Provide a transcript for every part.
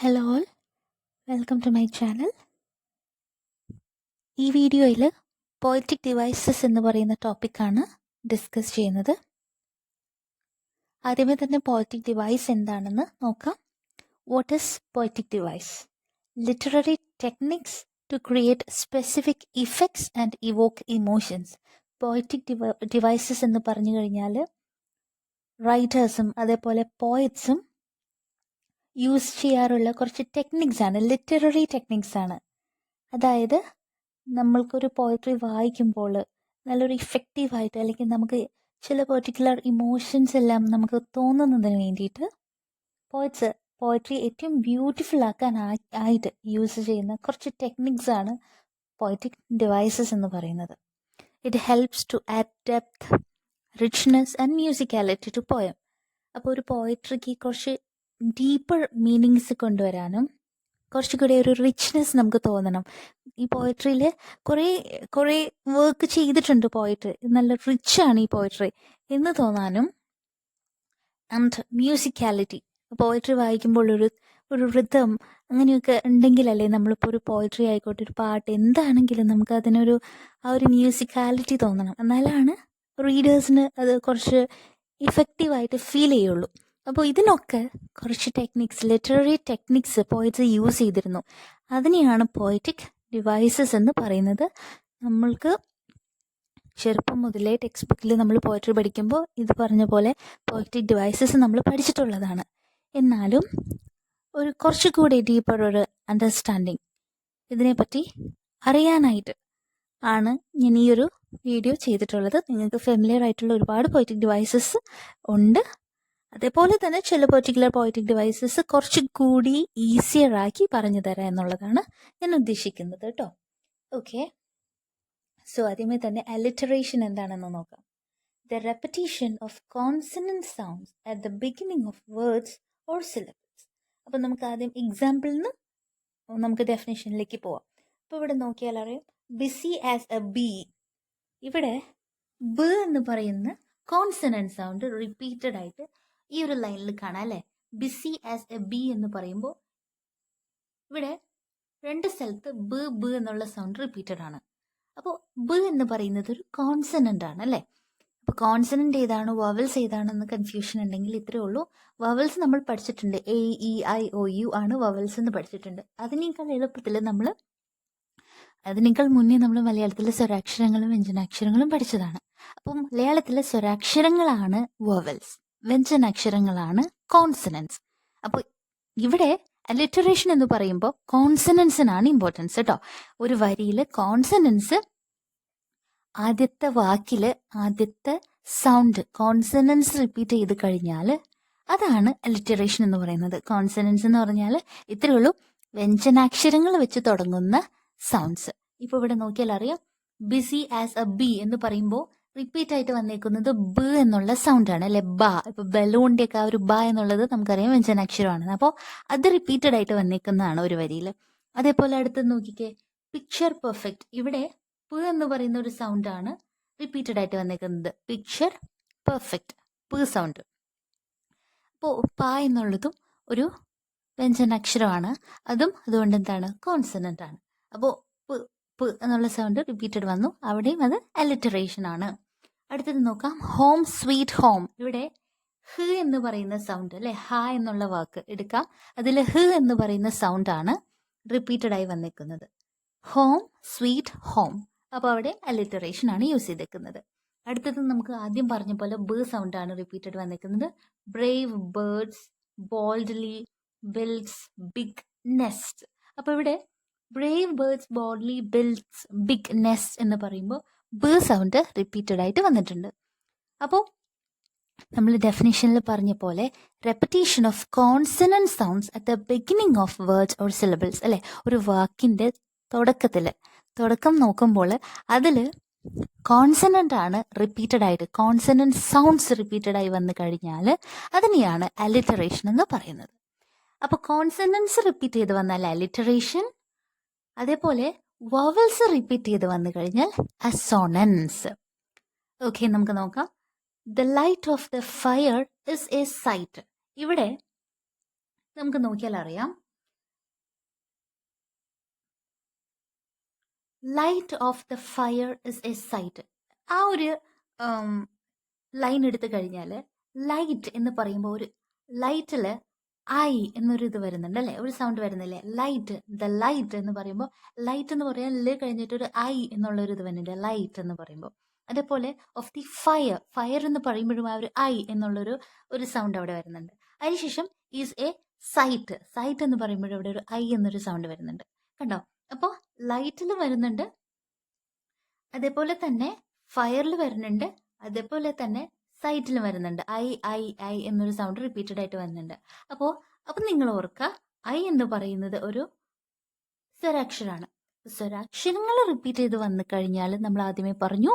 Hello all, welcome to my channel. ഈ വീഡിയോയിൽ poetic devices എന്ന് പറയുന്ന ടോപ്പിക്കാണ് ഡിസ്കസ് ചെയ്യുന്നത്. ആദ്യമേ തന്നെ പോയറ്റിക് ഡിവൈസ് എന്താണെന്ന് നോക്കാം. What is poetic device? Literary techniques to create specific effects and evoke emotions. Poetic devices എന്ന് പറഞ്ഞു കഴിഞ്ഞാൽ റൈറ്റേഴ്സും അതേപോലെ പോയറ്റ്സും യൂസ് ചെയ്യാറുള്ള കുറച്ച് ടെക്നിക്സ് ആണ്, ലിറ്റററി ടെക്നിക്സ് ആണ്. അതായത് നമ്മൾക്കൊരു പോയട്രി വായിക്കുമ്പോൾ നല്ലൊരു ഇഫക്റ്റീവായിട്ട് അല്ലെങ്കിൽ നമുക്ക് ചില പെർട്ടിക്കുലർ ഇമോഷൻസ് എല്ലാം നമുക്ക് തോന്നുന്നതിന് വേണ്ടിയിട്ട് പോയട്രി ഏറ്റവും ബ്യൂട്ടിഫുൾ ആക്കാൻ ആയിട്ട് യൂസ് ചെയ്യുന്ന കുറച്ച് ടെക്നിക്സ് ആണ് പോയറ്റിക് ഡിവൈസസ് എന്ന് പറയുന്നത്. It helps to add depth, richness and musicality to poem. അപ്പോൾ ഒരു പോയട്രിക്ക് കുറച്ച് ഡീപ്പർ മീനിങ്സ് കൊണ്ടുവരാനും കുറച്ചുകൂടി ഒരു റിച്ച്നെസ് നമുക്ക് തോന്നണം. ഈ പോയട്രിയിൽ കുറേ വർക്ക് ചെയ്തിട്ടുണ്ട് പോയട്രി, നല്ല റിച്ചാണ് ഈ പോയട്രി എന്ന് തോന്നാനും, ആൻഡ് മ്യൂസിക്കാലിറ്റി, പോയട്രി വായിക്കുമ്പോൾ ഒരു റിതം അങ്ങനെയൊക്കെ ഉണ്ടെങ്കിലല്ലേ നമ്മളിപ്പോൾ ഒരു പോയട്രി ആയിക്കോട്ടെ, ഒരു പാട്ട് എന്താണെങ്കിലും നമുക്ക് അതിനൊരു ആ ഒരു മ്യൂസിക്കാലിറ്റി തോന്നണം. എന്നാലാണ് റീഡേഴ്സിന് അത് കുറച്ച് ഇഫക്റ്റീവായിട്ട് ഫീൽ ചെയ്യുള്ളൂ. അപ്പോൾ ഇതിനൊക്കെ കുറച്ച് techniques, literary techniques poets use ചെയ്തിരുന്നു. അതിനെയാണ് പോയറ്റിക് ഡിവൈസസ് എന്ന് പറയുന്നത്. നമ്മൾക്ക് ചെറുപ്പം മുതലേ ടെക്സ്റ്റ് ബുക്കിൽ നമ്മൾ പോയട്രി പഠിക്കുമ്പോൾ ഇത് പറഞ്ഞ പോലെ പോയറ്റിക് ഡിവൈസസ് നമ്മൾ പഠിച്ചിട്ടുള്ളതാണ്. എന്നാലും ഒരു കുറച്ചുകൂടി ഡീപ്പർ ഒരു അണ്ടർസ്റ്റാൻഡിങ് ഇതിനെപ്പറ്റി അറിയാനായിട്ട് ആണ് ഞാൻ ഈ ഒരു വീഡിയോ ചെയ്തിട്ടുള്ളത്. നിങ്ങൾക്ക് ഫെമിലിയർ ആയിട്ടുള്ള ഒരുപാട് പോയറ്റിക് ഡിവൈസസ് ഉണ്ട്. അതേപോലെ തന്നെ ചില പെർട്ടിക്കുലർ പോയറ്റിക് ഡിവൈസസ് കുറച്ചുകൂടി ഈസിയർ ആക്കി പറഞ്ഞു തരാം എന്നുള്ളതാണ് ഞാൻ ഉദ്ദേശിക്കുന്നത് കേട്ടോ. ഓക്കെ, സോ ആദ്യമേ തന്നെ അലിറ്ററേഷൻ എന്താണെന്ന് നോക്കാം. The repetition of consonant sounds at the beginning of words or syllables. അപ്പം നമുക്ക് ആദ്യം എക്സാമ്പിളിൽ നിന്ന് നമുക്ക് ഡെഫിനേഷനിലേക്ക് പോവാം. അപ്പോൾ ഇവിടെ നോക്കിയാൽ അറിയാം, ബിസി ആസ് എ ബി. ഇവിടെ ബ എന്ന് പറയുന്ന കോൺസണന്റ് സൗണ്ട് റിപ്പീറ്റഡ് ആയിട്ട് ഈ ഒരു ലൈനിൽ കാണാം അല്ലേ. ബിസി ആസ് എ ബി എന്ന് പറയുമ്പോൾ ഇവിടെ രണ്ട് സ്ഥലത്ത് ബ എന്നുള്ള സൗണ്ട് റിപ്പീറ്റഡ് ആണ്. അപ്പോൾ ബ എന്ന് പറയുന്നത് ഒരു കോൺസണന്റ് ആണ് അല്ലേ. അപ്പോൾ കോൺസണന്റ് ഏതാണ്, വവൽസ് ഏതാണെന്ന് കൺഫ്യൂഷൻ ഉണ്ടെങ്കിൽ ഇത്രയേ ഉള്ളൂ. വവൽസ് നമ്മൾ പഠിച്ചിട്ടുണ്ട്, A E I O U ആണ് വവൽസ് എന്ന് പഠിച്ചിട്ടുണ്ട്. അതിനേക്കാൾ മുന്നേ നമ്മൾ മലയാളത്തിലെ സ്വരാക്ഷരങ്ങളും വ്യഞ്ജനാക്ഷരങ്ങളും പഠിച്ചതാണ്. അപ്പം മലയാളത്തിലെ സ്വരാക്ഷരങ്ങളാണ് വവൽസ്, വ്യഞ്ജനാക്ഷരങ്ങളാണ് കോൺസണൻസ്. അപ്പോൾ ഇവിടെ അലിറ്ററേഷൻ എന്ന് പറയുമ്പോൾ കോൺസണൻസിനാണ് ഇമ്പോർട്ടൻസ് കേട്ടോ. ഒരു വരിയിൽ കോൺസണൻസ് ആദ്യത്തെ വാക്കില് ആദ്യത്തെ സൗണ്ട് കോൺസണൻസ് റിപ്പീറ്റ് ചെയ്ത് കഴിഞ്ഞാൽ അതാണ് അലിറ്ററേഷൻ എന്ന് പറയുന്നത്. കോൺസണൻസ് എന്ന് പറഞ്ഞാൽ ഇത്രയേ ഉള്ളൂ, വ്യഞ്ജനാക്ഷരങ്ങൾ വെച്ച് തുടങ്ങുന്ന സൗണ്ട്സ്. ഇപ്പൊ ഇവിടെ നോക്കിയാൽ അറിയാം, ബിസി ആസ് എ ബി എന്ന് പറയുമ്പോൾ റിപ്പീറ്റ് ആയിട്ട് വന്നേക്കുന്നത് ബ എന്നുള്ള സൗണ്ട് ആണ് അല്ലെ. ബ, ഇപ്പൊ ബലൂണിന്റെ ഒക്കെ ആ ഒരു ബ എന്നുള്ളത് നമുക്കറിയാം വ്യഞ്ജനാക്ഷരമാണ്. അപ്പോൾ അത് റിപ്പീറ്റഡ് ആയിട്ട് വന്നേക്കുന്നതാണ് ഒരു വരിയിൽ. അതേപോലെ അടുത്ത് നോക്കിക്കേ, പിക്ചർ പെർഫെക്റ്റ്. ഇവിടെ പ എന്ന് പറയുന്ന ഒരു സൗണ്ട് ആണ് റിപ്പീറ്റഡ് ആയിട്ട് വന്നേക്കുന്നത്, പിക്ചർ പെർഫെക്റ്റ്, പ സൗണ്ട്. അപ്പോൾ പ എന്നുള്ളതും ഒരു വ്യഞ്ജനാക്ഷരമാണ്, അതുകൊണ്ട് എന്താണ്, കോൺസണന്റ് ആണ്. അപ്പോൾ പ് എന്നുള്ള സൗണ്ട് റിപ്പീറ്റഡ് വന്നു, അവിടെയും അത് അലിറ്ററേഷൻ ആണ്. അടുത്തത് നോക്കാം, ഹോം സ്വീറ്റ് ഹോം. ഇവിടെ ഹ് എന്ന് പറയുന്ന സൗണ്ട് അല്ലെ, ഹ എന്നുള്ള വാക്ക് എടുക്കാം, അതിൽ ഹ് എന്ന് പറയുന്ന സൗണ്ട് ആണ് റിപ്പീറ്റഡ് ആയി വന്നിരിക്കുന്നത്, ഹോം സ്വീറ്റ് ഹോം. അപ്പോൾ അവിടെ അലിറ്ററേഷൻ ആണ് യൂസ് ചെയ്തേക്കുന്നത്. അടുത്തത് നമുക്ക് ആദ്യം പറഞ്ഞ പോലെ ബ സൗണ്ട് ആണ് റിപ്പീറ്റഡ് വന്നിരിക്കുന്നത്, brave birds boldly builds big nest. അപ്പോൾ ഇവിടെ brave birds boldly builds big nest എന്ന് പറയുമ്പോൾ ബ സൗണ്ട് റിപ്പീറ്റഡ് ആയിട്ട് വന്നിട്ടുണ്ട്. അപ്പോൾ നമ്മൾ ഡെഫിനേഷനിൽ പറഞ്ഞ പോലെ repetition of consonant sounds at the beginning of words or syllables അല്ലെ. ഒരു വാക്കിന്റെ തുടക്കം നോക്കുമ്പോൾ അതിൽ കോൺസണന്റ് ആണ് റിപ്പീറ്റഡ് ആയിട്ട്, കോൺസണന്റ് സൗണ്ട്സ് റിപ്പീറ്റഡ് ആയി വന്നു കഴിഞ്ഞാൽ അതിനെയാണ് അലിറ്ററേഷൻ എന്ന് പറയുന്നത്. അപ്പോൾ കോൺസണൻസ് റിപ്പീറ്റ് ചെയ്ത് വന്നാൽ അലിറ്ററേഷൻ, അതേപോലെ വവൽസ് റിപ്പീറ്റ് ചെയ്ത് വന്നു കഴിഞ്ഞാൽ അസോണൻസ്. ഓക്കെ, നമുക്ക് നോക്കാം. The light of the fire is a sight. ഇവിടെ നമുക്ക് നോക്കിയാൽ അറിയാം, light of the fire is a sight. ആ ഒരു ലൈൻ എടുത്തു കഴിഞ്ഞാൽ ലൈറ്റ് എന്ന് പറയുമ്പോൾ ഒരു ലൈറ്റിൽ ഐ എന്നൊരു ഇത് വരുന്നുണ്ട് അല്ലേ, ഒരു സൗണ്ട് വരുന്നില്ലേ, ലൈറ്റ്, ദ ലൈറ്റ് എന്ന് പറയുമ്പോൾ ലൈറ്റ് എന്ന് പറയാൻ ല് കഴിഞ്ഞിട്ട് ഒരു ഐ എന്നുള്ള ഒരു ഇത് വരുന്നുണ്ട് ലൈറ്റ് എന്ന് പറയുമ്പോൾ. അതേപോലെ ഓഫ് ദി ഫയർ, ഫയർ എന്ന് പറയുമ്പോഴും ആ ഒരു ഐ എന്നുള്ളൊരു സൗണ്ട് അവിടെ വരുന്നുണ്ട്. അതിനുശേഷം ഈസ് എ സൈറ്റ്, സൈറ്റ് എന്ന് പറയുമ്പോഴും അവിടെ ഒരു ഐ എന്നൊരു സൗണ്ട് വരുന്നുണ്ട്. കണ്ടോ? അപ്പോൾ ലൈറ്റിൽ വരുന്നുണ്ട്, അതേപോലെ തന്നെ ഫയറിൽ വരുന്നുണ്ട്, അതേപോലെ തന്നെ സൈറ്റിൽ വരുന്നുണ്ട്. ഐ ഐ ഐ എന്നൊരു സൗണ്ട് റിപ്പീറ്റഡ് ആയിട്ട് വരുന്നുണ്ട്. അപ്പോൾ നിങ്ങൾ ഓർക്കുക, ഐ എന്ന് പറയുന്നത് ഒരു സ്വരാക്ഷരമാണ്. സ്വരാക്ഷരങ്ങൾ റിപ്പീറ്റ് ചെയ്ത് വന്നു കഴിഞ്ഞാൽ നമ്മൾ ആദ്യമേ പറഞ്ഞു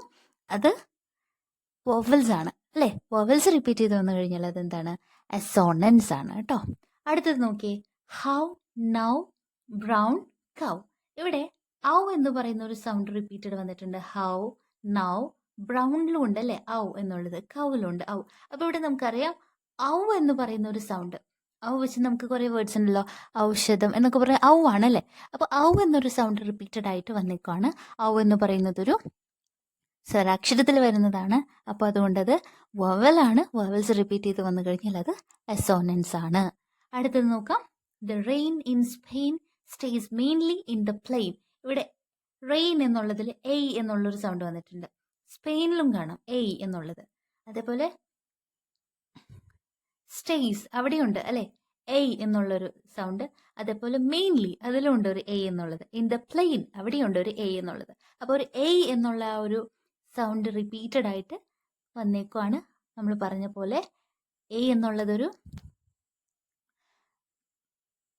അത് വോവൽസ് ആണ് അല്ലേ. വോവൽസ് റിപ്പീറ്റ് ചെയ്ത് വന്നു കഴിഞ്ഞാൽ അതെന്താണ്? അസോണൻസ് ആണ് കേട്ടോ. അടുത്തത് നോക്കിയേ, ഹൗ, നൗ, ബ്രൗൺ, കൗ. ഇവിടെ ഔ എന്ന് പറയുന്ന ഒരു സൗണ്ട് റിപ്പീറ്റഡ് വന്നിട്ടുണ്ട്. ഹൗ, നൗ, ബ്രൗണിലും ഉണ്ട് അല്ലേ ഔ എന്നുള്ളത്, കൗവിലും ഉണ്ട് ഔ. അപ്പോൾ ഇവിടെ നമുക്കറിയാം ഔ എന്ന് പറയുന്ന ഒരു സൗണ്ട്, ഔ വെച്ച് നമുക്ക് കുറേ വേർഡ്സ് ഉണ്ടല്ലോ, ഔഷധം എന്നൊക്കെ പറയാം, ഔ ആണല്ലേ. അപ്പോൾ ഔ എന്നൊരു സൗണ്ട് റിപ്പീറ്റഡ് ആയിട്ട് വന്നേക്കുവാണ്. ഔ എന്ന് പറയുന്നതൊരു സ്വരാക്ഷരത്തിൽ വരുന്നതാണ്. അപ്പോൾ അതുകൊണ്ടത് വവലാണ്. വവൽസ് റിപ്പീറ്റ് ചെയ്ത് വന്നു കഴിഞ്ഞാൽ അത് അസോണൻസ് ആണ്. അടുത്തത് നോക്കാം, the rain in Spain stays mainly in the plain. ഇവിടെ റെയിൻ എന്നുള്ളതിൽ എയ് എന്നുള്ളൊരു സൗണ്ട് വന്നിട്ടുണ്ട്. സ്പെയിനിലും കാണാം എയ് എന്നുള്ളത്. അതേപോലെ സ്റ്റേസ് അവിടെയുണ്ട് അല്ലെ എയ് എന്നുള്ളൊരു സൗണ്ട്. അതേപോലെ മെയിൻലി അതിലുണ്ട് ഒരു എയ് എന്നുള്ളത്. ഇൻ ദ പ്ലെയിൻ അവിടെയുണ്ട് ഒരു എയ് എന്നുള്ളത്. അപ്പോൾ ഒരു എയ് എന്നുള്ള ആ ഒരു സൗണ്ട് റിപ്പീറ്റഡ് ആയിട്ട് വന്നേക്കുവാണ്. നമ്മൾ പറഞ്ഞ പോലെ എയ് എന്നുള്ളതൊരു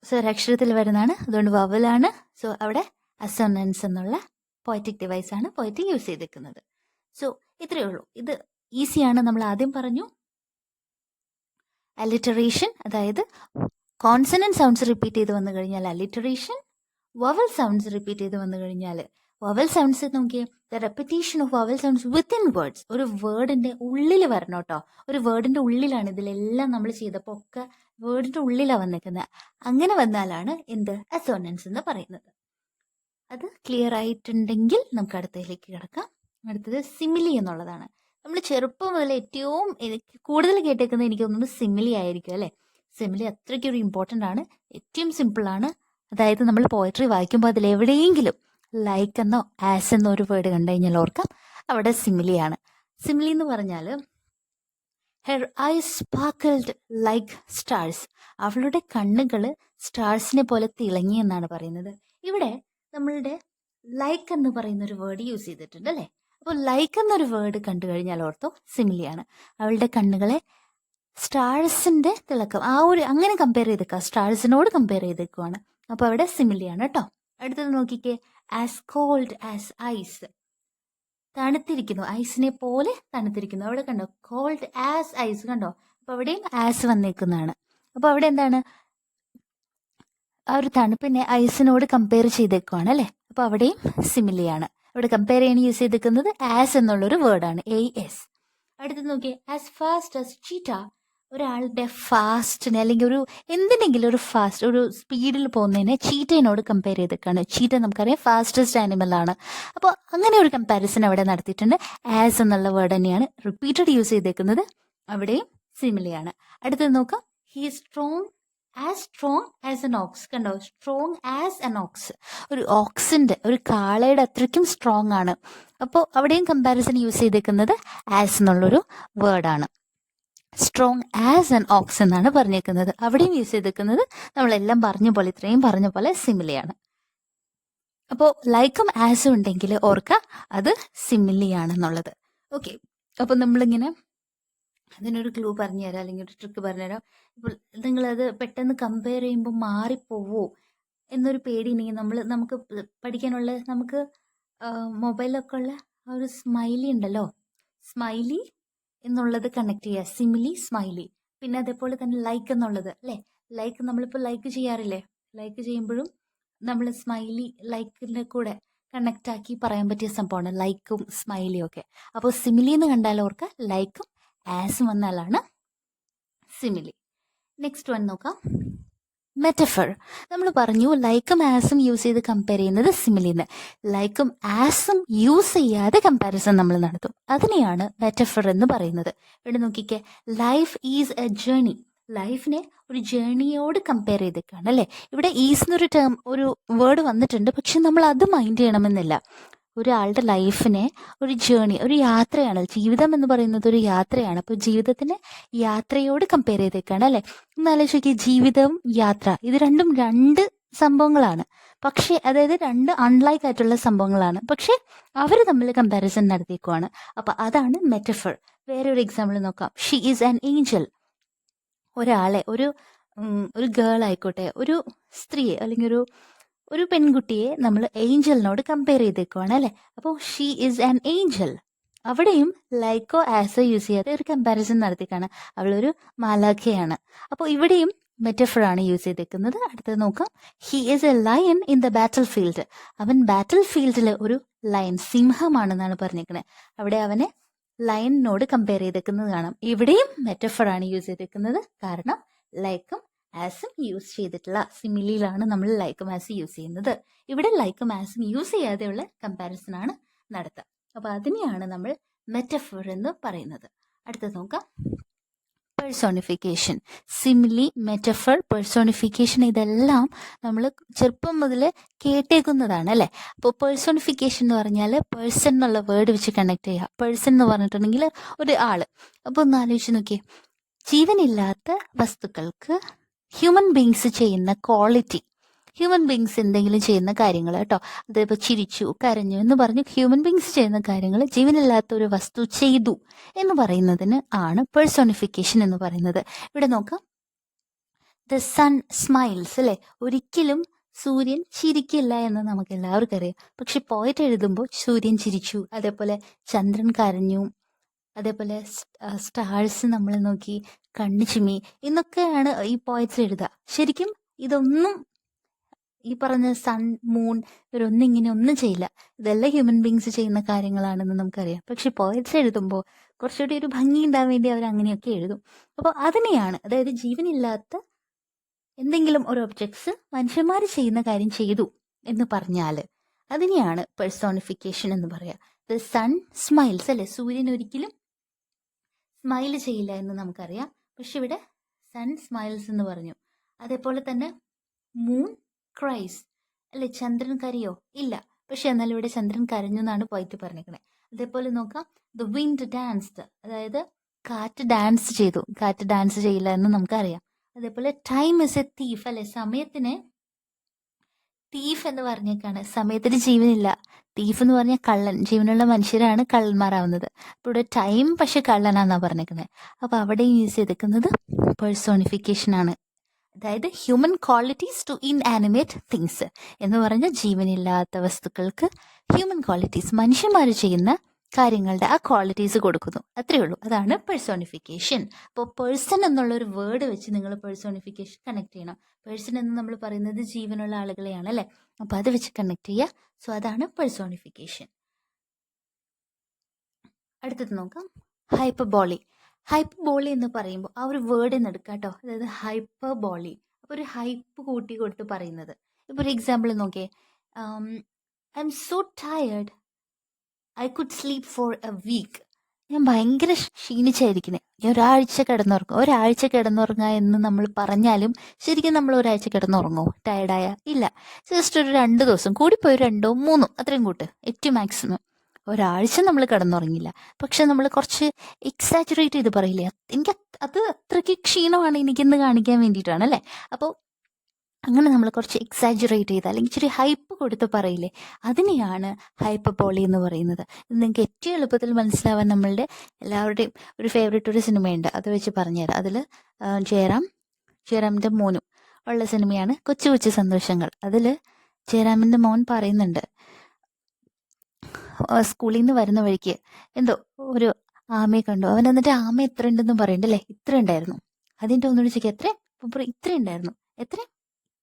സ്വരാക്ഷരത്തിൽ വരുന്നതാണ്, അതുകൊണ്ട് വവലാണ്. സോ അവിടെ അസോണൻസ് എന്നുള്ള പോയറ്റിക് ഡിവൈസ് ആണ് പോയറ്റ് യൂസ് ചെയ്തിരിക്കുന്നത്. സോ ഇത്രയേ ഉള്ളൂ. ഇത് ഈസിയാണ്. നമ്മൾ ആദ്യം പറഞ്ഞു അലിറ്ററേഷൻ, അതായത് കോൺസണന്റ് സൗണ്ട്സ് റിപ്പീറ്റ് ചെയ്ത് വന്നു കഴിഞ്ഞാൽ അലിറ്ററേഷൻ, വവൽ സൗണ്ട്സ് റിപ്പീറ്റ് ചെയ്ത് വന്നു കഴിഞ്ഞാൽ വവൽ സൗണ്ട്സ് നോക്കിയേ, the repetition of vowel sounds within words. ഒരു വേർഡിന്റെ ഉള്ളിൽ വരണം കേട്ടോ. ഒരു വേർഡിന്റെ ഉള്ളിലാണ് ഇതിലെല്ലാം നമ്മൾ ചെയ്തപ്പോൾ ഒക്കെ വേർഡിന്റെ ഉള്ളിലാണ് വന്നിരിക്കുന്നത്. അങ്ങനെ വന്നാലാണ് എന്ത് അസോണൻസ് എന്ന് പറയുന്നത്. അത് ക്ലിയർ ആയിട്ടുണ്ടെങ്കിൽ നമുക്ക് അടുത്തതിലേക്ക് കിടക്കാം. അടുത്തത് സിമിലി എന്നുള്ളതാണ്. നമ്മൾ ചെറുപ്പം മുതൽ ഏറ്റവും എനിക്ക് കൂടുതൽ കേട്ടേക്കുന്നത് എനിക്ക് തോന്നുന്നു സിമിലി ആയിരിക്കും അല്ലേ. സിമിലി അത്രയ്ക്ക് ഒരു ഇമ്പോർട്ടൻ്റ് ആണ്, ഏറ്റവും സിമ്പിളാണ്. അതായത് നമ്മൾ പോയട്രി വായിക്കുമ്പോൾ അതിൽ എവിടെയെങ്കിലും ലൈക്ക് എന്നോ ആസ് എന്നോ ഒരു വേർഡ് കണ്ടു കഴിഞ്ഞാൽ ഓർക്കാം അവിടെ സിമിലിയാണ്. സിമിലി എന്ന് പറഞ്ഞാൽ her ice sparkled like stars. അവളുടെ കണ്ണുകൾ സ്റ്റാർസിനെ പോലെ തിളങ്ങി എന്നാണ് പറയുന്നത്. ഇവിടെ നമ്മളുടെ ലൈക്ക് എന്ന് പറയുന്ന ഒരു വേർഡ് യൂസ് ചെയ്തിട്ടുണ്ട് അല്ലേ. അപ്പോൾ ലൈക്ക് എന്നൊരു വേർഡ് കണ്ടു കഴിഞ്ഞാൽ ഓർത്തോ സിമിലിയാണ്. അവളുടെ കണ്ണുകളെ സ്റ്റാർസിന്റെ തിളക്കം ആ ഒരു അങ്ങനെ കമ്പയർ ചെയ്തേക്കുക, സ്റ്റാർസിനോട് കമ്പയർ ചെയ്തേക്കുവാണ്. അപ്പോൾ അവിടെ സിമിലിയാണ് കേട്ടോ. അടുത്തത് നോക്കിക്കേ, ആസ് കോൾഡ് ആസ് ഐസ്. തണുത്തിരിക്കുന്നു, ഐസിനെ പോലെ തണുത്തിരിക്കുന്നു. അവിടെ കണ്ടോ കോൾഡ് ആസ് ഐസ് കണ്ടോ. അപ്പോൾ അവിടെയും ആസ് വന്നേക്കുന്നതാണ്. അപ്പോൾ അവിടെ എന്താണ് ആ ഒരു തണുപ്പിനെ ഐസിനോട് കമ്പയർ ചെയ്തേക്കുവാണ് അല്ലേ. അപ്പോൾ അവിടെയും സിമിലിയാണ്. അവിടെ കമ്പയർ ചെയ്യാൻ യൂസ് ചെയ്തേക്കുന്നത് ആസ് എന്നുള്ളൊരു വേർഡാണ്, AS. അടുത്ത് നോക്കിയേ, ആസ് ഫാസ്റ്റ് ആസ് ചീറ്റ. ഒരാളുടെ ഫാസ്റ്റിനെ അല്ലെങ്കിൽ ഒരു എന്തിനെങ്കിലും ഒരു ഫാസ്റ്റ് ഒരു സ്പീഡിൽ പോകുന്നതിനെ ചീറ്റയിനോട് കമ്പയർ ചെയ്തേക്കാണ്. ചീറ്റ നമുക്കറിയാം ഫാസ്റ്റസ്റ്റ് ആനിമൽ ആണ്. അപ്പോൾ അങ്ങനെ ഒരു കമ്പാരിസൺ അവിടെ നടത്തിയിട്ടുണ്ട്. ആസ് എന്നുള്ള വേർഡ് തന്നെയാണ് റിപ്പീറ്റഡ് യൂസ് ചെയ്തേക്കുന്നത്. അവിടെയും സിമിലിയാണ്. അടുത്തത് നോക്കാം, he strong as an ox. കണ്ടോ, സ്ട്രോങ് ആസ് എൻ ഓക്സ്. ഒരു ഓക്സിന്റെ ഒരു കാളയുടെ അത്രയ്ക്കും സ്ട്രോങ് ആണ്. അപ്പോൾ അവിടെയും കമ്പാരിസൺ യൂസ് ചെയ്തേക്കുന്നത് ആസ് എന്നുള്ളൊരു വേർഡാണ്. സ്ട്രോങ് ആസ് എൻ ഓക്സ് എന്നാണ് പറഞ്ഞേക്കുന്നത്. അവിടെയും യൂസ് ചെയ്തേക്കുന്നത് നമ്മളെല്ലാം പറഞ്ഞ പോലെ ഇത്രയും പറഞ്ഞ പോലെ സിമിലിയാണ്. അപ്പോൾ ലൈക്കും ആസും ഉണ്ടെങ്കിൽ ഓർക്കുക അത് സിമിലിയാണെന്നുള്ളത്. ഓക്കെ, അപ്പോൾ നമ്മളിങ്ങനെ അതിനൊരു ക്ലൂ പറഞ്ഞുതരാം അല്ലെങ്കിൽ ഒരു ട്രിക്ക് പറഞ്ഞുതരാം. ഇപ്പോൾ നിങ്ങളത് പെട്ടെന്ന് കമ്പയർ ചെയ്യുമ്പോൾ മാറിപ്പോവോ എന്നൊരു പേടിയുണ്ടെങ്കിൽ നമുക്ക് പഠിക്കാനുള്ള നമുക്ക് മൊബൈലൊക്കെ ഉള്ള ആ ഒരു സ്മൈലി ഉണ്ടല്ലോ, സ്മൈലി എന്നുള്ളത് കണക്ട് ചെയ്യുക, സിമിലി സ്മൈലി. പിന്നെ അതേപോലെ തന്നെ ലൈക്ക് എന്നുള്ളത് അല്ലേ. ലൈക്ക് നമ്മളിപ്പോൾ ലൈക്ക് ചെയ്യാറില്ലേ, ലൈക്ക് ചെയ്യുമ്പോഴും നമ്മൾ സ്മൈലി ലൈക്കിൻ്റെ കൂടെ കണക്റ്റ് ആക്കി പറയാൻ പറ്റിയ സംഭവമാണ് ലൈക്കും സ്മൈലിയും ഒക്കെ. അപ്പോൾ സിമിലി എന്ന് കണ്ടാൽ ഓർക്കുക ലൈക്കും ആസും വന്നാലാണ് സിമിലി. നെക്സ്റ്റ് വൺ നോക്കാം, മെറ്റഫർ. നമ്മൾ പറഞ്ഞു ലൈക്കും ആസും യൂസ് ചെയ്ത് കമ്പയർ ചെയ്യുന്നത് സിമിലിന്ന്. ലൈക്കും ആസും യൂസ് ചെയ്യാതെ കമ്പാരിസൺ നമ്മൾ നടത്തും. അതിനെയാണ് മെറ്റഫർ എന്ന് പറയുന്നത്. ഇവിടെ നോക്കിക്കേ, ലൈഫ് ഈസ് എ ജേർണി. ലൈഫിനെ ഒരു ജേർണിയോട് കമ്പയർ ചെയ്തേക്കാണ് അല്ലേ. ഇവിടെ ഈസ് എന്നൊരു ഒരു വേർഡ് വന്നിട്ടുണ്ട്, പക്ഷെ നമ്മൾ അത് മൈൻഡ് ചെയ്യണമെന്നില്ല. ഒരാളുടെ ലൈഫിനെ ഒരു ജേർണി, ഒരു യാത്രയാണ്. ജീവിതം എന്ന് പറയുന്നത് ഒരു യാത്രയാണ്. അപ്പോൾ ജീവിതത്തിനെ യാത്രയോട് കമ്പയർ ചെയ്തേക്കാണ് അല്ലേ. എന്നാലോചിക്കുക, ജീവിതവും യാത്ര ഇത് രണ്ടും രണ്ട് സംഭവങ്ങളാണ്. പക്ഷേ അതായത് രണ്ട് അൺലൈക്ക് ആയിട്ടുള്ള സംഭവങ്ങളാണ്. പക്ഷെ അവർ തമ്മിൽ കമ്പാരിസൺ നടത്തിയേക്കുവാണ്. അപ്പൊ അതാണ് മെറ്റഫർ. വേറെ ഒരു എക്സാമ്പിൾ നോക്കാം. She is an Angel. ഒരാളെ ഒരു ഗേൾ ആയിക്കോട്ടെ, ഒരു സ്ത്രീയെ അല്ലെങ്കിൽ ഒരു പെൺകുട്ടിയെ നമ്മൾ ഏഞ്ചലിനോട് കമ്പയർ ചെയ്തേക്കുവാണ് അല്ലേ. അപ്പോൾ ഷീ ഈസ് ആൻ ഏഞ്ചൽ. അവിടെയും ലൈക്കോ ആസോ യൂസ് ചെയ്യാതെ ഒരു കമ്പാരിസൺ നടത്തിക്കാണ്. അവളൊരു മാലാഖയാണ്. അപ്പോൾ ഇവിടെയും മെറ്റഫറാണ് യൂസ് ചെയ്തേക്കുന്നത്. അടുത്തത് നോക്കാം. He is A lion in the battle field. അവൻ ബാറ്റിൽ ഫീൽഡിൽ ഒരു ലയൺ, സിംഹമാണെന്നാണ് പറഞ്ഞേക്കുന്നത്. അവിടെ അവനെ ലയണിനോട് കമ്പയർ ചെയ്തേക്കുന്നത് കാണാം. ഇവിടെയും മെറ്റഫറാണ് യൂസ് ചെയ്തേക്കുന്നത്. കാരണം ലൈക്കും ആസും യൂസ് ചെയ്തിട്ടുള്ള സിമിലിയിലാണ് നമ്മൾ ലൈക്കും ആസും യൂസ് ചെയ്യുന്നത്. ഇവിടെ ലൈക്കും ആസും യൂസ് ചെയ്യാതെയുള്ള കമ്പാരിസൺ ആണ് നടത്തുക. അപ്പൊ അതിനെയാണ് നമ്മൾ മെറ്റഫർ എന്ന് പറയുന്നത്. അടുത്തത് നോക്കാം. പേഴ്സോണിഫിക്കേഷൻ. സിമിലി, മെറ്റഫർ, പേഴ്സോണിഫിക്കേഷൻ ഇതെല്ലാം നമ്മൾ ചെറുപ്പം മുതൽ കേട്ടേക്കുന്നതാണ് അല്ലേ. അപ്പോൾ പേഴ്സോണിഫിക്കേഷൻ എന്ന് പറഞ്ഞാൽ പേഴ്സൺ എന്നുള്ള വേർഡ് വെച്ച് കണക്ട് ചെയ്യുക. പേഴ്സൺ എന്ന് പറഞ്ഞിട്ടുണ്ടെങ്കിൽ ഒരു ആള്. അപ്പോൾ ഒന്ന് ആലോചിച്ച് നോക്കിയേ, ജീവനില്ലാത്ത വസ്തുക്കൾക്ക് ഹ്യൂമൻ ബീങ്സ് ചെയ്യുന്ന ക്വാളിറ്റി, ഹ്യൂമൻ ബീങ്സ് എന്തെങ്കിലും ചെയ്യുന്ന കാര്യങ്ങൾ കേട്ടോ, അതിപ്പോൾ ചിരിച്ചു, കരഞ്ഞു എന്ന് പറഞ്ഞു ഹ്യൂമൻ ബീങ്സ് ചെയ്യുന്ന കാര്യങ്ങൾ ജീവനില്ലാത്ത ഒരു വസ്തു ചെയ്തു എന്ന് പറയുന്നതിന് ആണ് പേഴ്സോണിഫിക്കേഷൻ എന്ന് പറയുന്നത്. ഇവിടെ നോക്കാം. ദ സൺ സ്മൈൽസ് അല്ലേ. ഒരിക്കലും സൂര്യൻ ചിരിക്കില്ല എന്ന് നമുക്ക് എല്ലാവർക്കും അറിയാം. പക്ഷെ പോയിട്ട് എഴുതുമ്പോൾ സൂര്യൻ ചിരിച്ചു, അതേപോലെ ചന്ദ്രൻ കരഞ്ഞു, അതേപോലെ സ്റ്റാർസ് നമ്മൾ നോക്കി കണ്ണു ചിമ്മി എന്നൊക്കെയാണ് ഈ പോയറ്റ്സ് എഴുതുക. ശരിക്കും ഇതൊന്നും ഈ പറഞ്ഞ സൺ, മൂൺ ഇവരൊന്നും ഇങ്ങനെ ഒന്നും ചെയ്യില്ല. ഇതെല്ലാം ഹ്യൂമൻ ബീങ്സ് ചെയ്യുന്ന കാര്യങ്ങളാണെന്ന് നമുക്കറിയാം. പക്ഷെ പോയറ്റ്സ് എഴുതുമ്പോൾ കുറച്ചുകൂടി ഒരു ഭംഗി ഉണ്ടാകാൻ വേണ്ടി അവർ അങ്ങനെയൊക്കെ എഴുതും. അപ്പോൾ അതിനെയാണ്, അതായത് ജീവനില്ലാത്ത എന്തെങ്കിലും ഒരു ഒബ്ജക്ട്സ് മനുഷ്യന്മാർ ചെയ്യുന്ന കാര്യം ചെയ്തു എന്ന് പറഞ്ഞാൽ അതിനെയാണ് പേഴ്സോണിഫിക്കേഷൻ എന്ന് പറയാം. ദ സൺ സ്മൈൽസ് അല്ലെ. സൂര്യൻ ഒരിക്കലും സ്മൈൽ ചെയ്യില്ല എന്ന് നമുക്കറിയാം. പക്ഷെ ഇവിടെ സൺ സ്മൈൽസ് എന്ന് പറഞ്ഞു. അതേപോലെ തന്നെ മൂൺ ക്രൈസ് അല്ലെ. ചന്ദ്രൻ കരയോ? ഇല്ല. പക്ഷെ എന്നാൽ ഇവിടെ ചന്ദ്രൻ കരഞ്ഞു എന്നാണ് പോയിട്ട് പറഞ്ഞിരിക്കുന്നത്. അതേപോലെ നോക്കാം. ദ വിൻഡ് ഡാൻസ്ഡ്, അതായത് കാറ്റ് ഡാൻസ് ചെയ്തു. കാറ്റ് ഡാൻസ് ചെയ്യില്ല എന്ന് നമുക്കറിയാം. അതേപോലെ ടൈം ഇസ് എ തീഫ് അല്ലെ. സമയത്തിന് തീഫ് എന്ന് പറഞ്ഞേക്കാണ്. സമയത്തിന് ജീവനില്ല. തീഫ് എന്ന് പറഞ്ഞാൽ കള്ളൻ. ജീവനുള്ള മനുഷ്യരാണ് കള്ളന്മാരാവുന്നത്. അപ്പോൾ ഇവിടെ ടൈം പക്ഷെ കള്ളനാന്നാ പറഞ്ഞേക്കുന്നത്. അപ്പോൾ അവിടെ യൂസ് ചെയ്തേക്കുന്നത് പേഴ്സോണിഫിക്കേഷൻ ആണ്. അതായത് human qualities to inanimate things എന്ന് പറഞ്ഞാൽ ജീവനില്ലാത്ത വസ്തുക്കൾക്ക് ഹ്യൂമൻ ക്വാളിറ്റീസ്, മനുഷ്യന്മാർ ചെയ്യുന്ന കാര്യങ്ങളുടെ ആ ക്വാളിറ്റീസ് കൊടുക്കുന്നു. അത്രയേ ഉള്ളൂ. അതാണ് പേഴ്സോണിഫിക്കേഷൻ. അപ്പോൾ പേഴ്സൺ എന്നുള്ള ഒരു വേർഡ് വെച്ച് നിങ്ങൾ പേഴ്സോണിഫിക്കേഷൻ കണക്ട് ചെയ്യണം. പേഴ്സൺ എന്ന് നമ്മൾ പറയുന്നത് ജീവനുള്ള ആളുകളെയാണ് അല്ലേ. അപ്പോൾ അത് വെച്ച് കണക്ട് ചെയ്യുക. സോ അതാണ് പേഴ്സോണിഫിക്കേഷൻ. അടുത്തത് നോക്കാം. ഹൈപ്പർബോളി. ഹൈപ്പർബോളി എന്ന് പറയുമ്പോൾ ആ ഒരു വേർഡ് എന്ന് എടുക്കാം കേട്ടോ. അതായത് ഹൈപ്പർബോളി. അപ്പോൾ ഒരു ഹൈപ്പ് കൂട്ടി കൊടുത്ത് പറയുന്നത്. ഇപ്പോൾ ഒരു എക്സാമ്പിൾ നോക്കിയേ. I'm so tired, I could sleep for a week. ഞാൻ ഭയങ്കര ക്ഷീണിച്ചായിരിക്കുന്നത്, ഞാൻ ഒരാഴ്ച കിടന്നുറങ്ങും. ഒരാഴ്ച കിടന്നുറങ്ങുക എന്ന് നമ്മൾ പറഞ്ഞാലും ശരിക്കും നമ്മൾ ഒരാഴ്ച കിടന്നുറങ്ങുമോ ടയർഡായ? ഇല്ല. ജസ്റ്റ് ഒരു 2 ദിവസം, കൂടിപ്പോയി 2 3 അത്രയും കൂട്ട്, ഏറ്റവും മാക്സിമം. ഒരാഴ്ച നമ്മൾ കിടന്നുറങ്ങില്ല. പക്ഷെ നമ്മൾ കുറച്ച് എക്സാജറേറ്റ് ചെയ്ത് പറയില്ലേ, എനിക്ക് അത് അത്രയ്ക്ക് ക്ഷീണമാണ് എനിക്കെന്ന് കാണിക്കാൻ വേണ്ടിയിട്ടാണ് അല്ലേ. അപ്പോൾ അങ്ങനെ നമ്മൾ കുറച്ച് എക്സാജറേറ്റ് ചെയ്ത് അല്ലെങ്കിൽ ഇച്ചിരി ഹൈപ്പ് കൊടുത്ത് പറയില്ലേ, അതിനെയാണ് ഹൈപ്പർബോളി എന്ന് പറയുന്നത്. നിങ്ങൾക്ക് ഏറ്റവും എളുപ്പത്തിൽ മനസ്സിലാവാൻ നമ്മളുടെ എല്ലാവരുടെയും ഒരു ഫേവറേറ്റ് ഒരു സിനിമയുണ്ട്, അത് വെച്ച് പറഞ്ഞുതരാം. അതിൽ ജയറാമിൻ്റെ മോനും ഉള്ള സിനിമയാണ് കൊച്ചു കൊച്ചു സന്തോഷങ്ങൾ. അതിൽ ജയറാമിൻ്റെ മോൻ പറയുന്നുണ്ട്, സ്കൂളിൽ നിന്ന് വരുന്ന വഴിക്ക് എന്തോ ഒരു ആമയെ കണ്ടു. അവൻ എന്നിട്ട് ആമ എത്ര ഉണ്ടെന്ന് പറയണ്ടല്ലേ, ഇത്ര ഉണ്ടായിരുന്നു. അതിൻ്റെ ഒന്നുകൂടി ചോദിക്കുക, എത്ര? ഇത്ര ഉണ്ടായിരുന്നു. എത്ര?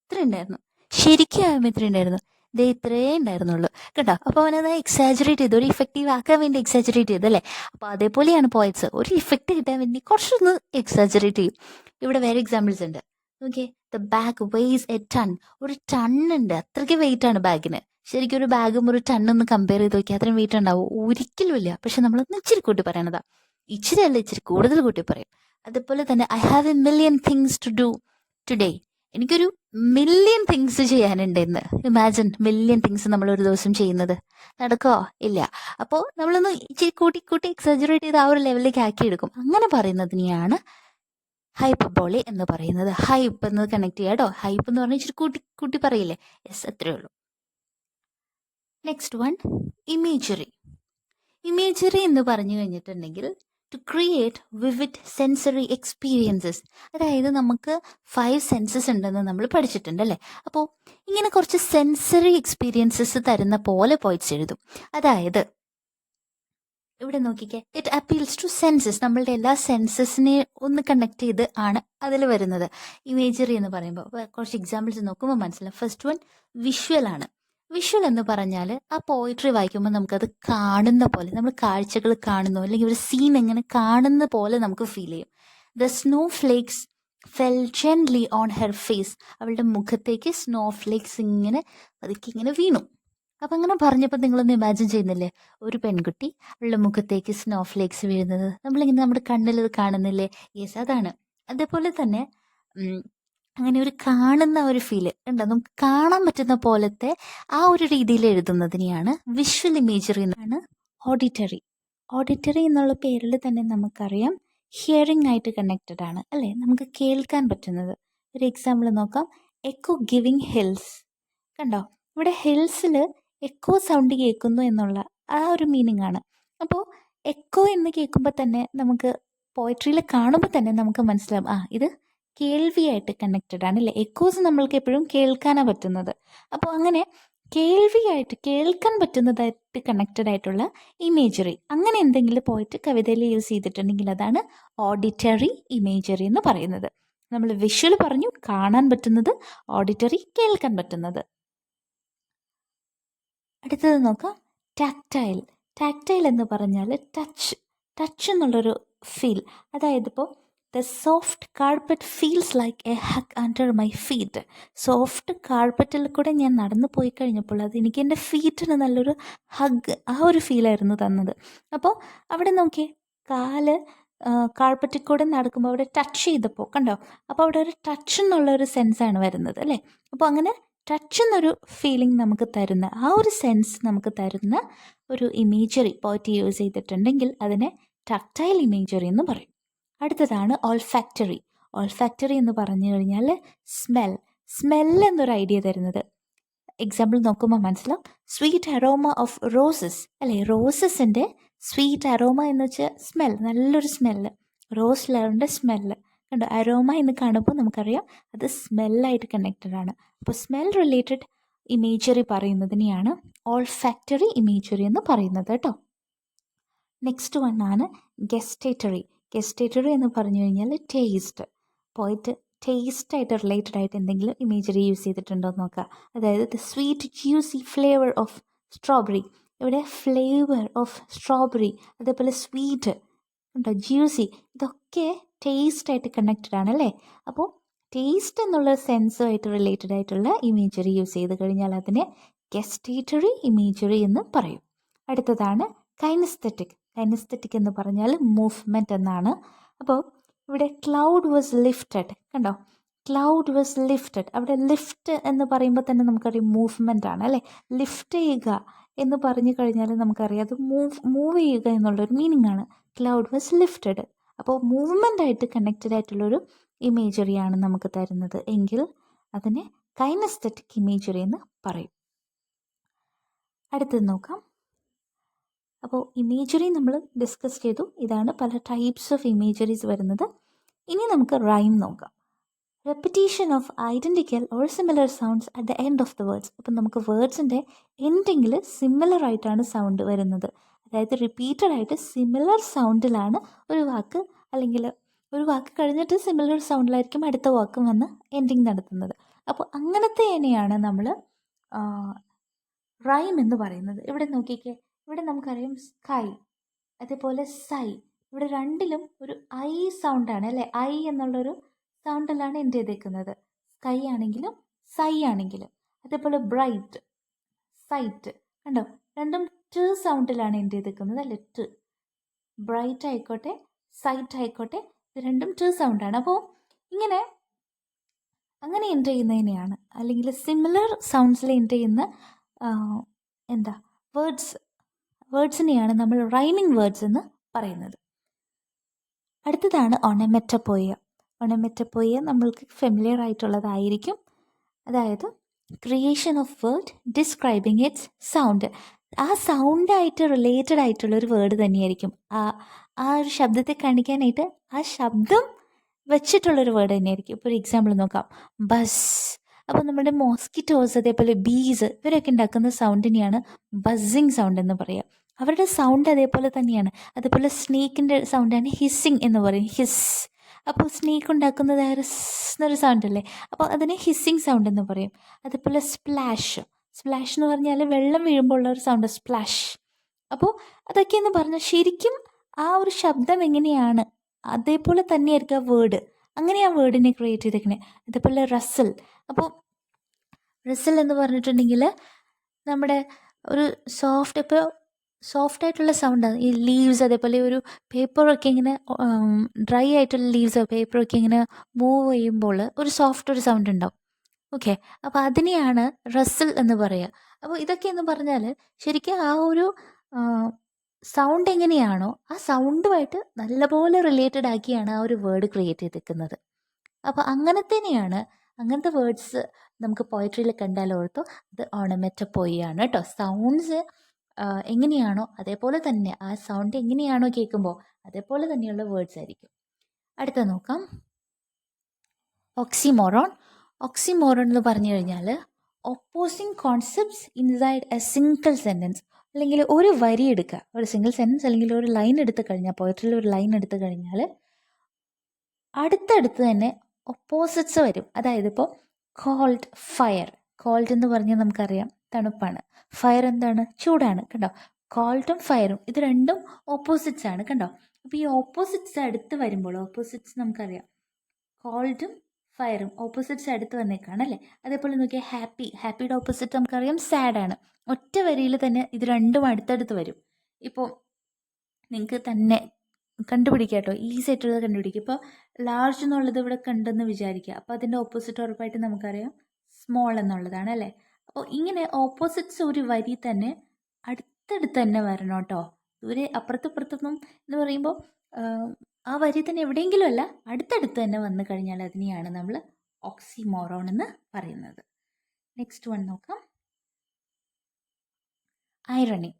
ഇത്ര ഉണ്ടായിരുന്നു. ശരിക്കും ആമ എത്ര ഉണ്ടായിരുന്നു? ദേ ഇത്രേ ഉണ്ടായിരുന്നുള്ളൂ കേട്ടോ. അപ്പോൾ അവനത് എക്സാജറേറ്റ് ചെയ്തു, ഒരു ഇഫക്റ്റീവ് ആക്കാൻ വേണ്ടി എക്സാജറേറ്റ് ചെയ്തു അല്ലേ. അപ്പോൾ അതേപോലെയാണ് പോയറ്റ്സ്, ഒരു ഇഫക്റ്റ് കിട്ടാൻ വേണ്ടി കുറച്ചൊന്ന് എക്സാജറേറ്റ് ചെയ്യും. ഇവിടെ വേറെ എക്സാമ്പിൾസ് ഉണ്ട് okay, the bag weighs a ton. ഒരു ടണ്ണുണ്ട്, അത്രയ്ക്ക് വെയിറ്റ് ആണ് ബാഗിന്. ശരിക്കും ഒരു ബാഗും ഒരു ടണ്ണൊന്ന് കമ്പയർ ചെയ്ത് നോക്കിയാൽ അത്രയും വെയിറ്റ് ഉണ്ടാവും? ഒരിക്കലും ഇല്ല. പക്ഷെ നമ്മളൊന്ന് ഇച്ചിരി കൂട്ടി പറയണതാ. ഇച്ചിരി അല്ല, ഇച്ചിരി കൂടുതൽ കൂട്ടി പറയും. അതുപോലെ തന്നെ I have a million things to do today. എനിക്കൊരു മില്യൺ തിങ്സ് ചെയ്യാനുണ്ട് ഇന്ന്. ഇമാജിൻ, മില്യൺ തിങ്സ് നമ്മൾ ഒരു ദിവസം ചെയ്യുന്നത് നടക്കോ? ഇല്ല. അപ്പോൾ നമ്മളൊന്ന് ഇച്ചിരി കൂട്ടി കൂട്ടി എക്സാജറേറ്റ് ചെയ്ത് ആ ഒരു ലെവലിലേക്ക് ആക്കിയെടുക്കും. അങ്ങനെ പറയുന്നതിനെയാണ് ഹൈപ്പർബോളി എന്ന് പറയുന്നത്. ഹൈപ്പ് എന്ന് കണക്ട് ചെയ്യാം കേട്ടോ. ഹൈപ്പ് എന്ന് പറഞ്ഞാൽ ഇച്ചിരി കൂട്ടി കൂട്ടി പറയില്ലേ? യെസ്, അത്രേ ഉള്ളൂ. Next one, imagery. ഇമേജറി എന്ന് പറഞ്ഞു കഴിഞ്ഞിട്ടുണ്ടെങ്കിൽ to create vivid sensory experiences. അതായത് നമുക്ക് 5 സെൻസസ് ഉണ്ടെന്ന് നമ്മൾ പഠിച്ചിട്ടുണ്ട് അല്ലേ? അപ്പോൾ ഇങ്ങനെ കുറച്ച് സെൻസറി എക്സ്പീരിയൻസസ് തരുന്ന പോലെ പോയിറ്റ്സ് എഴുതും. അതായത് ഇവിടെ നോക്കിക്കേ, ഇറ്റ് അപ്പീൽസ് ടു സെൻസസ്. നമ്മളുടെ എല്ലാ സെൻസസിനെ ഒന്ന് കണക്ട് ചെയ്ത് ആണ് അതിൽ വരുന്നത് ഇമേജറി എന്ന് പറയുമ്പോൾ. കുറച്ച് എക്സാമ്പിൾസ് നോക്കുമ്പോൾ മനസ്സിലാവും. ഫസ്റ്റ് വൺ വിഷ്വൽ ആണ്. വിഷ്വൽ എന്ന് പറഞ്ഞാൽ ആ പോയിട്രി വായിക്കുമ്പോൾ നമുക്കത് കാണുന്ന പോലെ, നമ്മൾ കാഴ്ചകൾ കാണുന്നു, അല്ലെങ്കിൽ ഒരു സീൻ എങ്ങനെ കാണുന്ന പോലെ നമുക്ക് ഫീൽ ചെയ്യും. The snowflakes fell gently on her face. അവളുടെ മുഖത്തേക്ക് സ്നോ ഫ്ലേക്സ് ഇങ്ങനെ പതുക്കെ ഇങ്ങനെ വീണു. അപ്പം അങ്ങനെ പറഞ്ഞപ്പോൾ നിങ്ങളൊന്ന് ഇമാജിൻ ചെയ്യുന്നില്ലേ, ഒരു പെൺകുട്ടി അവളുടെ മുഖത്തേക്ക് സ്നോ ഫ്ലേക്സ് വീഴുന്നത് നമ്മളിങ്ങനെ നമ്മുടെ കണ്ണിൽ അത് കാണുന്നില്ലേ? യെസ്, അതാണ്. അതേപോലെ തന്നെ അങ്ങനെ ഒരു കാണുന്ന ഒരു ഫീല് ഉണ്ടോ, നമുക്ക് കാണാൻ പറ്റുന്ന പോലത്തെ ആ ഒരു രീതിയിൽ എഴുതുന്നതിനെയാണ് വിഷ്വൽ ഇമേജറി എന്നാണ്. ഓഡിറ്ററി. ഓഡിറ്ററി എന്നുള്ള പേരിൽ തന്നെ നമുക്കറിയാം ഹിയറിംഗ് ആയിട്ട് കണക്റ്റഡ് ആണ് അല്ലേ? നമുക്ക് കേൾക്കാൻ പറ്റുന്നത്. ഒരു എക്സാമ്പിൾ നോക്കാം. Echo giving hills. കണ്ടോ, ഇവിടെ ഹിൽസിൽ എക്കോ സൗണ്ട് കേൾക്കുന്നു എന്നുള്ള ആ ഒരു മീനിങ് ആണ്. അപ്പോൾ എക്കോ എന്ന് കേൾക്കുമ്പോൾ തന്നെ നമുക്ക് പോയട്രിയിൽ കാണുമ്പോൾ തന്നെ നമുക്ക് മനസ്സിലാവും, ആ ഇത് കേൾവിയായിട്ട് കണക്റ്റഡ് ആണ് അല്ലേ? എക്കോസ് നമ്മൾക്ക് എപ്പോഴും കേൾക്കാനാണ് പറ്റുന്നത്. അപ്പോൾ അങ്ങനെ കേൾവിയായിട്ട് കേൾക്കാൻ പറ്റുന്നതായിട്ട് കണക്റ്റഡ് ആയിട്ടുള്ള ഇമേജറി, അങ്ങനെ എന്തെങ്കിലും പോയിട്ട് കവിതയിൽ യൂസ് ചെയ്തിട്ടുണ്ടെങ്കിൽ അതാണ് ഓഡിറ്ററി ഇമേജറി എന്ന് പറയുന്നത്. നമ്മൾ വിഷ്വൽ പറഞ്ഞു, കാണാൻ പറ്റുന്നത്. ഓഡിറ്ററി, കേൾക്കാൻ പറ്റുന്നത്. അടുത്തത് നോക്കാം, ടാക്ടൈൽ. ടാക്ടൈൽ എന്ന് പറഞ്ഞാൽ ടച്ച് എന്നുള്ളൊരു ഫീൽ. അതായത് ഇപ്പോൾ the soft carpet feels like a hug under my feet. Soft കാർപ്പറ്റിൽ കൂടെ ഞാൻ നടന്നു പോയി കഴിഞ്ഞപ്പോൾ അത് എനിക്ക് എൻ്റെ ഫീറ്റിന് നല്ലൊരു ഹഗ്, ആ ഒരു ഫീലായിരുന്നു തന്നത്. അപ്പോൾ അവിടെ നോക്കിയേ, കാല് കാർപ്പറ്റിൽ കൂടെ നടക്കുമ്പോൾ അവിടെ ടച്ച് ചെയ്തപ്പോൾ കണ്ടോ, അപ്പോൾ അവിടെ ഒരു ടച്ച് എന്നുള്ള ഒരു സെൻസാണ് വരുന്നത് അല്ലേ? അപ്പോൾ അങ്ങനെ ടച്ച് എന്നൊരു ഫീലിംഗ് നമുക്ക് തരുന്ന, ആ ഒരു സെൻസ് നമുക്ക് തരുന്ന ഒരു ഇമേജറി പോയിറ്റ് യൂസ് ചെയ്തിട്ടുണ്ടെങ്കിൽ അതിനെ ടാക്ടൈൽ ഇമേജറി എന്ന് പറയും. അടുത്തതാണ് ഓൾഫാക്ടറി. ഓൾഫാക്ടറി എന്ന് പറഞ്ഞു കഴിഞ്ഞാൽ സ്മെൽ എന്നൊരു ഐഡിയ തരുന്നത്. എക്സാമ്പിൾ നോക്കുമ്പോൾ മനസ്സിലാവും. സ്വീറ്റ് അരോമ ഓഫ് റോസസ് അല്ലേ? റോസസിൻ്റെ സ്വീറ്റ് അരോമ എന്ന് വെച്ചാൽ സ്മെൽ, നല്ലൊരു സ്മെല്ല്. റോസ് ഫ്ലവറിൻ്റെ സ്മെല്ല് കണ്ടോ. അരോമ എന്ന് കാണുമ്പോൾ നമുക്കറിയാം അത് സ്മെല്ലായിട്ട് കണക്റ്റഡ് ആണ്. അപ്പോൾ സ്മെൽ റിലേറ്റഡ് ഇമേജറി പറയുന്നതിനെയാണ് ഓൾഫാക്ടറി ഇമേജറി എന്ന് പറയുന്നത് കേട്ടോ. നെക്സ്റ്റ് വൺ ആണ് ഗസ്റ്റേറ്ററി. ഗസ്റ്റേറ്ററി എന്ന് പറഞ്ഞു കഴിഞ്ഞാൽ ടേസ്റ്റ്. പോയിട്ട് ടേസ്റ്റായിട്ട് റിലേറ്റഡ് ആയിട്ട് എന്തെങ്കിലും ഇമേജറി യൂസ് ചെയ്തിട്ടുണ്ടോ എന്ന് നോക്കുക. അതായത് the sweet juicy flavour of strawberry. ഇവിടെ ഫ്ലേവർ ഓഫ് സ്ട്രോബെറി, അതേപോലെ സ്വീറ്റ് ഉണ്ടോ, ജ്യൂസി, ഇതൊക്കെ ടേസ്റ്റായിട്ട് കണക്റ്റഡ് ആണ് അല്ലേ? അപ്പോൾ ടേസ്റ്റ് എന്നുള്ള സെൻസുമായിട്ട് റിലേറ്റഡ് ആയിട്ടുള്ള ഇമേജറി യൂസ് ചെയ്ത് കഴിഞ്ഞാൽ അതിനെ ഗസ്റ്റേറ്ററി ഇമേജറി എന്ന് പറയും. അടുത്തതാണ് കൈനസ്തെറ്റിക്. കൈനസ്തെറ്റിക് എന്ന് പറഞ്ഞാൽ മൂവ്മെൻറ്റ് എന്നാണ്. അപ്പോൾ ഇവിടെ ക്ലൗഡ് വാസ് ലിഫ്റ്റഡ് കണ്ടോ, ക്ലൗഡ് വാസ് ലിഫ്റ്റഡ്. അവിടെ ലിഫ്റ്റ് എന്ന് പറയുമ്പോൾ തന്നെ നമുക്കറിയാം മൂവ്മെൻ്റ് ആണ് അല്ലേ? ലിഫ്റ്റ് ചെയ്യുക എന്ന് പറഞ്ഞു കഴിഞ്ഞാൽ നമുക്കറിയാം അത് മൂവ് ചെയ്യുക എന്നുള്ളൊരു മീനിങ് ആണ്. Cloud was lifted. അപ്പോൾ മൂവ്മെൻ്റ് ആയിട്ട് കണക്റ്റഡ് ആയിട്ടുള്ളൊരു ഇമേജറിയാണ് നമുക്ക് തരുന്നത് എങ്കിൽ അതിനെ കൈനസ്തെറ്റിക് ഇമേജറി എന്ന് പറയും. അടുത്തത് നോക്കാം. അപ്പോൾ ഇമേജറി നമ്മൾ ഡിസ്കസ് ചെയ്തു. ഇതാണ് പല ടൈപ്സ് ഓഫ് ഇമേജറീസ് വരുന്നത്. ഇനി നമുക്ക് റൈം നോക്കാം. Repetition of identical or similar sounds at the end of the words. അപ്പം നമുക്ക് വേർഡ്സിൻ്റെ എൻഡിങ്ങിൽ സിമിലർ ആയിട്ടാണ് സൗണ്ട് വരുന്നത്. അതായത് റിപ്പീറ്റഡ് ആയിട്ട് സിമിലർ സൗണ്ടിലാണ് ഒരു വാക്ക്, അല്ലെങ്കിൽ ഒരു വാക്ക് കഴിഞ്ഞിട്ട് സിമിലർ സൗണ്ടിലായിരിക്കും അടുത്ത വാക്കും വന്ന് എൻഡിങ് നടത്തുന്നത്. അപ്പോൾ അങ്ങനത്തേനെയാണ് നമ്മൾ റൈം എന്ന് പറയുന്നത്. ഇവിടെ നോക്കിക്കേ, ഇവിടെ നമുക്കറിയാം സ്കൈ, അതേപോലെ സൈ. ഇവിടെ രണ്ടിലും ഒരു ഐ സൗണ്ടാണ് അല്ലേ? ഐ എന്നുള്ളൊരു സൗണ്ടിലാണ് എൻഡ് ചെയ്തേക്കുന്നത്. സ്കൈ ആണെങ്കിലും സൈ ആണെങ്കിലും. അതേപോലെ ബ്രൈറ്റ്, സൈറ്റ്, കണ്ടോ, രണ്ടും ട് സൗണ്ടിലാണ് എൻഡ് ചെയ്തേക്കുന്നത് അല്ലേ. ട്, ബ്രൈറ്റ് ആയിക്കോട്ടെ സൈറ്റ് ആയിക്കോട്ടെ, ഇത് രണ്ടും ട് സൗണ്ടാണ്. അപ്പോൾ ഇങ്ങനെ അങ്ങനെ എൻഡ് ചെയ്യുന്നതിനെയാണ്, അല്ലെങ്കിൽ സിമിലർ സൗണ്ട്സിൽ എൻഡ് ചെയ്യുന്ന എന്താ വേർഡ്സിനെയാണ് നമ്മൾ റൈമിംഗ് വേർഡ്സ് എന്ന് പറയുന്നത്. അടുത്തതാണ് ഒണമെറ്റപ്പോയ. ഒണമെറ്റപ്പോയ നമ്മൾക്ക് ഫെമിലിയർ ആയിട്ടുള്ളതായിരിക്കും. അതായത് creation of word describing it's sound. ആ സൗണ്ടായിട്ട് റിലേറ്റഡ് ആയിട്ടുള്ള ഒരു വേർഡ് തന്നെയായിരിക്കും. ആ ഒരു ശബ്ദത്തെ കാണിക്കാനായിട്ട് ആ ശബ്ദം വെച്ചിട്ടുള്ളൊരു വേർഡ് തന്നെയായിരിക്കും. ഇപ്പോൾ ഒരു എക്സാമ്പിൾ നോക്കാം, ബസ്. അപ്പോൾ നമ്മുടെ മോസ്കിറ്റോസ്, അതേപോലെ ബീസ്, ഇവരൊക്കെ ഉണ്ടാക്കുന്ന സൗണ്ടിനെയാണ് ബസ്സിങ് സൗണ്ട് എന്ന് പറയുക. അവരുടെ സൗണ്ട് അതേപോലെ തന്നെയാണ്. അതേപോലെ സ്നേക്കിൻ്റെ സൗണ്ടാണ് ഹിസ്സിങ് എന്ന് പറയും, ഹിസ്. അപ്പോൾ സ്നേക്ക് ഉണ്ടാക്കുന്നത് എന്നൊരു സൗണ്ട് അല്ലേ, അപ്പോൾ അതിനെ ഹിസ്സിങ് സൗണ്ട് എന്ന് പറയും. അതേപോലെ സ്പ്ലാഷ്. സ്പ്ലാഷ് എന്ന് പറഞ്ഞാൽ വെള്ളം വീഴുമ്പോൾ ഉള്ള ഒരു സൗണ്ട്, സ്പ്ലാഷ്. അപ്പോൾ അതൊക്കെയെന്ന് പറഞ്ഞാൽ ശരിക്കും ആ ഒരു ശബ്ദം എങ്ങനെയാണ് അതേപോലെ തന്നെയായിരിക്കും ആ വേർഡ്. അങ്ങനെ ആ വേർഡിനെ ക്രിയേറ്റ് ചെയ്തേക്കണേ. അതേപോലെ റസൽ. അപ്പോൾ റസൽ എന്ന് പറഞ്ഞിട്ടുണ്ടെങ്കിൽ നമ്മുടെ ഒരു സോഫ്റ്റ് ആയിട്ടുള്ള സൗണ്ടാണ്. ഈ ലീവ്സ്, അതേപോലെ ഒരു പേപ്പറൊക്കെ ഇങ്ങനെ ഡ്രൈ ആയിട്ടുള്ള ലീവ്സോ പേപ്പറൊക്കെ ഇങ്ങനെ മൂവ് ചെയ്യുമ്പോൾ ഒരു സൗണ്ട് ഉണ്ടാവും. ഓക്കെ, അപ്പോൾ അതിനെയാണ് റസൽ എന്ന് പറയുക. അപ്പോൾ ഇതൊക്കെ എന്ന് പറഞ്ഞാൽ ശരിക്കും ആ ഒരു സൗണ്ട് എങ്ങനെയാണോ ആ സൗണ്ടുമായിട്ട് നല്ലപോലെ റിലേറ്റഡ് ആക്കിയാണ് ആ ഒരു വേർഡ് ക്രിയേറ്റ് ചെയ്തിരിക്കുന്നത്. അപ്പോൾ അങ്ങനത്തെ വേർഡ്സ് നമുക്ക് പോയട്രിയിൽ കണ്ടാൽ ഓർത്തോ അത് ഓണമെറ്റപ്പോയാണ് കേട്ടോ. സൗണ്ട്സ് എങ്ങനെയാണോ അതേപോലെ തന്നെ, ആ സൗണ്ട് എങ്ങനെയാണോ കേൾക്കുമ്പോൾ അതേപോലെ തന്നെയുള്ള വേർഡ്സ് ആയിരിക്കും. അടുത്ത നോക്കാം, ഓക്സിമോറോൺ. ഓക്സിമോറോൺ എന്ന് പറഞ്ഞു കഴിഞ്ഞാൽ opposing concepts inside A single sentence. അല്ലെങ്കിൽ ഒരു വരി എടുക്കുക, ഒരു സിംഗിൾ സെൻറ്റൻസ് അല്ലെങ്കിൽ ഒരു ലൈൻ എടുത്തു കഴിഞ്ഞാൽ, പോയട്രിയിൽ ഒരു ലൈൻ എടുത്തു കഴിഞ്ഞാൽ അടുത്തടുത്ത് തന്നെ ഒപ്പോസിറ്റ്സ് വരും. അതായത് ഇപ്പോൾ കോൾഡ്, ഫയർ. കോൾഡ് എന്ന് പറഞ്ഞാൽ നമുക്കറിയാം തണുപ്പാണ്, ഫയർ എന്താണ്, ചൂടാണ്. കണ്ടോ, കോൾഡും ഫയറും ഇത് രണ്ടും ഓപ്പോസിറ്റ്സ് ആണ്. കണ്ടോ, അപ്പോൾ ഈ ഓപ്പോസിറ്റ്സ് അടുത്ത് വരുമ്പോൾ, ഓപ്പോസിറ്റ്സ് നമുക്കറിയാം കോൾഡും ഫയറും ഓപ്പോസിറ്റ്സ് അടുത്ത് വന്നേക്കാണ് അല്ലേ. അതേപോലെ നോക്കിയാൽ ഹാപ്പിയുടെ ഓപ്പോസിറ്റ് നമുക്കറിയാം സാഡാണ്. ഒറ്റ വരിയിൽ തന്നെ ഇത് രണ്ടും അടുത്തടുത്ത് വരും. ഇപ്പോൾ നിങ്ങൾക്ക് തന്നെ കണ്ടുപിടിക്കുക കേട്ടോ, ഈസി ആയിട്ടുള്ളത് കണ്ടുപിടിക്കുക. ഇപ്പോൾ ലാർജ് എന്നുള്ളത് ഇവിടെ കണ്ടെന്ന് വിചാരിക്കുക, അപ്പോൾ അതിൻ്റെ ഓപ്പോസിറ്റ് ഉറപ്പായിട്ട് നമുക്കറിയാം സ്മോൾ എന്നുള്ളതാണ് അല്ലേ. അപ്പോൾ ഇങ്ങനെ ഓപ്പോസിറ്റ്സ് ഒരു വരി തന്നെ അടുത്തടുത്ത് തന്നെ വരണം കേട്ടോ. ദൂരെ അപ്പുറത്തും എന്ന് പറയുമ്പോൾ ആ വരി തന്നെ എവിടെയെങ്കിലും അല്ല, അടുത്തടുത്ത് തന്നെ വന്നു കഴിഞ്ഞാൽ അതിനെയാണ് നമ്മൾ ഓക്സിമോറോൺ എന്ന് പറയുന്നത്. നെക്സ്റ്റ് വൺ നോക്കാം, irony.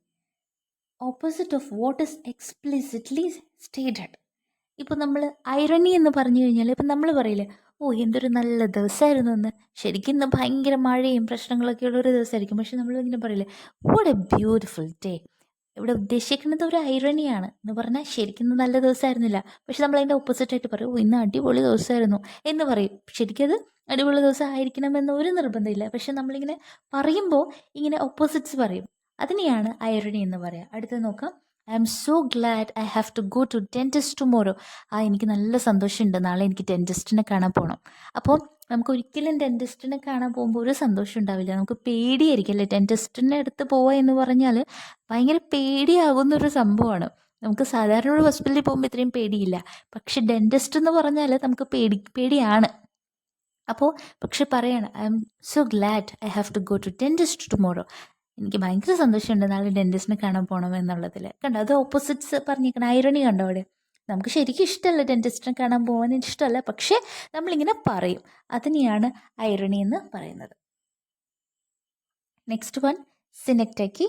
Opposite of what is explicitly stated. ഇപ്പോൾ നമ്മൾ ഐറണി എന്ന് പറഞ്ഞു കഴിഞ്ഞാൽ, ഇപ്പം നമ്മൾ പറയില്ലേ, ഓ എന്തൊരു നല്ല ദിവസമായിരുന്നു എന്ന്. ശരിക്കും ഇന്ന് ഭയങ്കര മഴയും പ്രശ്നങ്ങളൊക്കെ ഉള്ളൊരു ദിവസമായിരിക്കും, പക്ഷെ നമ്മൾ ഇങ്ങനെ പറയില്ലേ, വാട്ട് എ ബ്യൂട്ടിഫുൾ ഡേ. ഇവിടെ ഉദ്ദേശിക്കുന്നത് ഒരു ഐറണിയാണ് എന്ന് പറഞ്ഞാൽ ശരിക്കും ഇന്ന് നല്ല ദിവസമായിരുന്നില്ല, പക്ഷെ നമ്മൾ അതിൻ്റെ ഓപ്പോസിറ്റായിട്ട് പറയും, ഓ ഇന്ന് അടിപൊളി ദിവസമായിരുന്നു എന്ന് പറയും. ശരിക്കും അത് അടിപൊളി ദിവസം ആയിരിക്കണമെന്ന് ഒരു നിർബന്ധമില്ല, പക്ഷെ നമ്മളിങ്ങനെ പറയുമ്പോൾ ഇങ്ങനെ ഓപ്പോസിറ്റ്സ് പറയും. അതിനെയാണ് ഐറണി എന്ന് പറയുക. അടുത്തത് നോക്കാം, I am so glad I have to go to dentist tomorrow. എനിക്ക് നല്ല സന്തോഷമുണ്ട്, നാളെ എനിക്ക് ഡെൻറ്റിസ്റ്റിനെ കാണാൻ പോകണം. അപ്പോൾ നമുക്ക് ഒരിക്കലും ഡെൻറ്റിസ്റ്റിനെ കാണാൻ പോകുമ്പോൾ ഒരു സന്തോഷം ഉണ്ടാവില്ല, നമുക്ക് പേടിയായിരിക്കും അല്ലേ. ഡെൻറ്റിസ്റ്റിൻ്റെ അടുത്ത് പോവുക എന്ന് പറഞ്ഞാൽ ഭയങ്കര പേടിയാകുന്നൊരു സംഭവമാണ്. നമുക്ക് സാധാരണ ഒരു ഹോസ്പിറ്റലിൽ പോകുമ്പോൾ ഇത്രയും പേടിയില്ല, പക്ഷെ ഡെൻറ്റിസ്റ്റ് എന്ന് പറഞ്ഞാൽ നമുക്ക് പേടിയാണ്. അപ്പോൾ പക്ഷെ പറയാണ്, I am so glad I have to go to dentist tomorrow. എനിക്ക് ഭയങ്കര സന്തോഷമുണ്ട് നാളെ ഡെൻറ്റിസ്റ്റിനെ കാണാൻ പോകണം എന്നുള്ളതിൽ. കണ്ടോ, അത് ഓപ്പോസിറ്റ്സ് പറഞ്ഞിരിക്കണം. ഐറണി കണ്ടോ അവിടെ. നമുക്ക് ശരിക്കും ഇഷ്ടമല്ല ഡെൻറ്റിസ്റ്റിനെ കാണാൻ പോകാൻ ഇഷ്ടമല്ല, പക്ഷേ നമ്മളിങ്ങനെ പറയും, അതിനെയാണ് ഐറണി എന്ന് പറയുന്നത്. Next one, സിനെക്ടക്കി.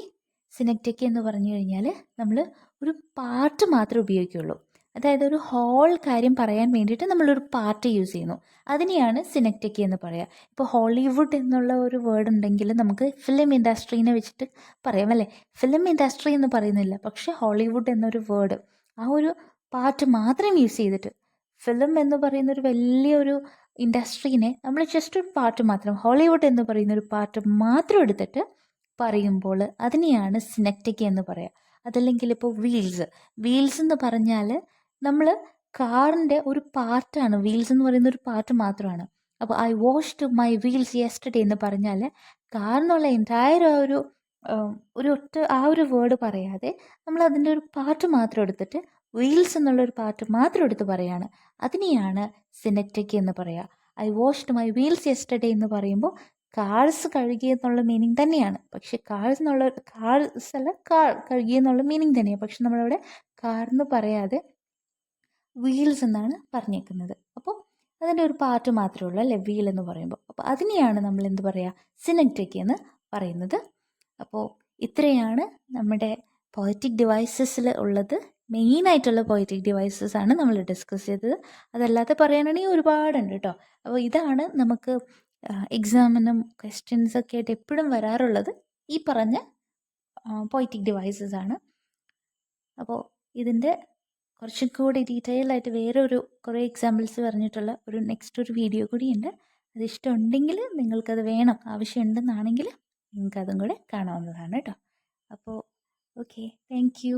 സിനെക്ടക്കി എന്ന് പറഞ്ഞു കഴിഞ്ഞാൽ നമ്മൾ ഒരു പാർട്ട് മാത്രമേ ഉപയോഗിക്കുകയുള്ളൂ. അതായത് ഒരു ഹോൾ കാര്യം പറയാൻ വേണ്ടിയിട്ട് നമ്മളൊരു പാർട്ട് യൂസ് ചെയ്യുന്നു, അതിനെയാണ് സിനെക്ടക്കി എന്ന് പറയുക. ഇപ്പോൾ ഹോളിവുഡ് എന്നുള്ള ഒരു വേർഡ് ഉണ്ടെങ്കിൽ നമുക്ക് ഫിലിം ഇൻഡസ്ട്രീനെ വെച്ചിട്ട് പറയാം അല്ലേ. ഫിലിം ഇൻഡസ്ട്രി എന്ന് പറയുന്നില്ല, പക്ഷേ ഹോളിവുഡ് എന്നൊരു വേർഡ്, ആ ഒരു പാർട്ട് മാത്രം യൂസ് ചെയ്തിട്ട്, ഫിലിം എന്ന് പറയുന്ന ഒരു വലിയൊരു ഇൻഡസ്ട്രീനെ നമ്മൾ ജസ്റ്റ് ഒരു പാർട്ട് മാത്രം, ഹോളിവുഡ് എന്ന് പറയുന്ന ഒരു പാർട്ട് മാത്രം എടുത്തിട്ട് പറയുമ്പോൾ അതിനെയാണ് സിനെക്ടക്കി എന്ന് പറയുക. അതല്ലെങ്കിൽ ഇപ്പോൾ വീൽസ് എന്ന് പറഞ്ഞാൽ നമ്മൾ കാറിൻ്റെ ഒരു പാർട്ടാണ് വീൽസ് എന്ന് പറയുന്ന ഒരു പാർട്ട് മാത്രമാണ്. അപ്പോൾ I washed my wheels yesterday എന്ന് പറഞ്ഞാൽ കാറിനുള്ള എൻറ്റയർ ആ ഒരു വേർഡ് പറയാതെ നമ്മൾ അതിൻ്റെ ഒരു പാർട്ട് മാത്രം എടുത്തിട്ട് വീൽസ് എന്നുള്ളൊരു പാർട്ട് മാത്രം എടുത്ത് പറയാണ്. അതിനെയാണ് സിനെക്റ്റിക് എന്ന് പറയുക. I washed my wheels yesterday എന്ന് പറയുമ്പോൾ കാർസ് കഴുകി എന്നുള്ള മീനിങ് തന്നെയാണ്. പക്ഷെ കാർസ് അല്ല, കാർ കഴുകി എന്നുള്ള മീനിങ് തന്നെയാണ്. പക്ഷെ നമ്മളിവിടെ കാർ എന്ന് പറയാതെ വീൽസ് എന്നാണ് പറഞ്ഞേക്കുന്നത്. അപ്പോൾ അതിൻ്റെ ഒരു പാർട്ട് മാത്രമേ ഉള്ളൂ അല്ലേ വീൽ എന്ന് പറയുമ്പോൾ. അപ്പോൾ അതിനെയാണ് നമ്മൾ എന്ത് പറയുക, സിനെക്റ്റിക് എന്ന് പറയുന്നത്. അപ്പോൾ ഇത്രയാണ് നമ്മുടെ പോയറ്റിക് ഡിവൈസസിൽ ഉള്ളത്. മെയിനായിട്ടുള്ള പോയറ്റിക് ഡിവൈസസ് ആണ് നമ്മൾ ഡിസ്കസ് ചെയ്തത്. അതല്ലാതെ പറയാനാണെങ്കിൽ ഒരുപാടുണ്ട് കേട്ടോ. അപ്പോൾ ഇതാണ് നമുക്ക് എക്സാമിനും ക്വസ്റ്റ്യൻസൊക്കെ ആയിട്ട് എപ്പോഴും വരാറുള്ളത് ഈ പറഞ്ഞ പോയറ്റിക് ഡിവൈസസ് ആണ്. അപ്പോൾ ഇതിൻ്റെ കുറച്ചും കൂടി ഡീറ്റെയിൽ ആയിട്ട് വേറൊരു കുറേ എക്സാമ്പിൾസ് പറഞ്ഞിട്ടുള്ള നെക്സ്റ്റ് ഒരു വീഡിയോ കൂടിയുണ്ട്. അത് ഇഷ്ടമുണ്ടെങ്കിൽ നിങ്ങൾക്കത് വേണം, ആവശ്യമുണ്ടെന്നാണെങ്കിൽ നിങ്ങൾക്ക് അതും കൂടെ കാണാവുന്നതാണ് കേട്ടോ. അപ്പോൾ ഓക്കെ, താങ്ക് യു.